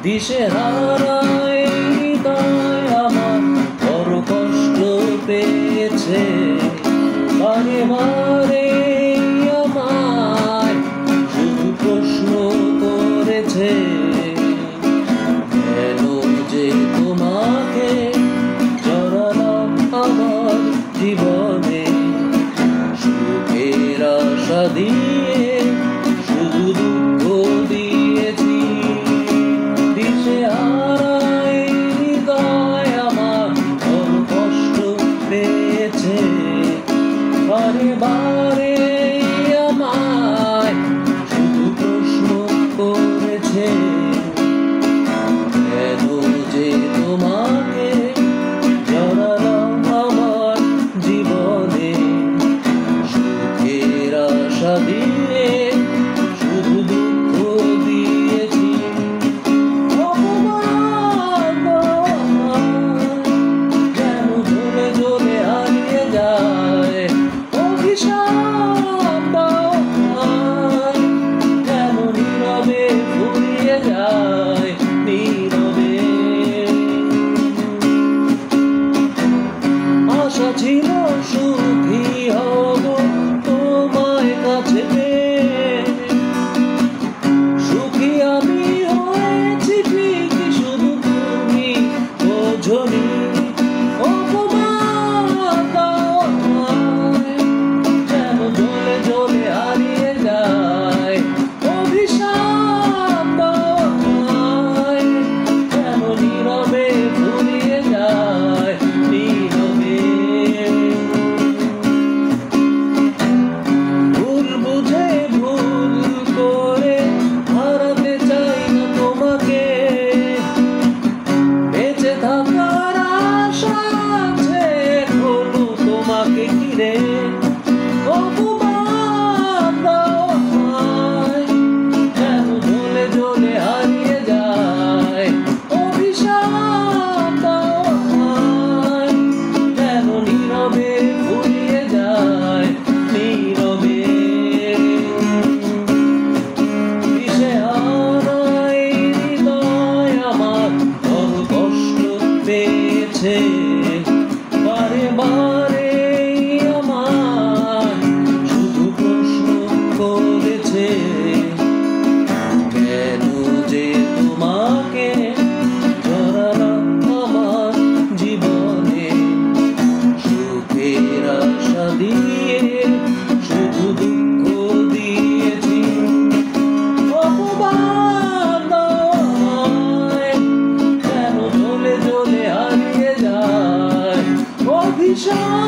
দিশেহারায় হৃদয় আমার বড় কষ্ট পেয়েছে, বারে বারে আমায় শুধু প্রশ্ন করেছে, কেন যে তোমাকে জড়ালাম আমার জীবনে, সুখের আশা দিয়ে শুধু দুঃখ দিয়েছি। দিশেহারায় হৃদয় আমার বড় কষ্ট পেয়েছে, বারে বারে আমায় শুধু প্রশ্ন করেছে, কেন যে তোমাকে জড়ালাম আমার জীবনে, সুখের আশা দিয়ে শুধু দুঃখ দিয়েছি। যেন জ্বলে জ্বলে হারিয়ে যায়, অভিশাপ যেন নীরবে ফুরিয়ে যায়, নীরবে। আশা ছিল সুখী হব তোমায় কাছে পেয়ে, সুখী আমি হয়েছি ঠিকই, শুধু তুমি বোঝনি। যেন জ্বলে জ্বলে হারিয়ে যায়, অভিশাপ যেন নীরবে ফুরিয়ে যায়, নীরবে। ভুল বুঝে ভুল করে হারাতে চাই না তোমাকে, বেঁচে থাকার আশা আছে এখনো তোমাকে ঘিরে। যেন জ্বলে জ্বলে হারিয়ে যায়, অভিশাপ যেন নীরবে ফুরিয়ে যায়, নীরবে। দিশেহারায় হৃদয় আমার বড় কষ্ট পেয়েছে, বারে বারে আমায় শুধু প্রশ্ন করেছে, কেন যে তোমাকে জড়ালাম আমার জীবনে, সুখের আশা দিয়ে শুধু দুঃখ দিয়েছি। অপমান যেন জ্বলে জ্বলে হারিয়ে যায়, অভিশাপ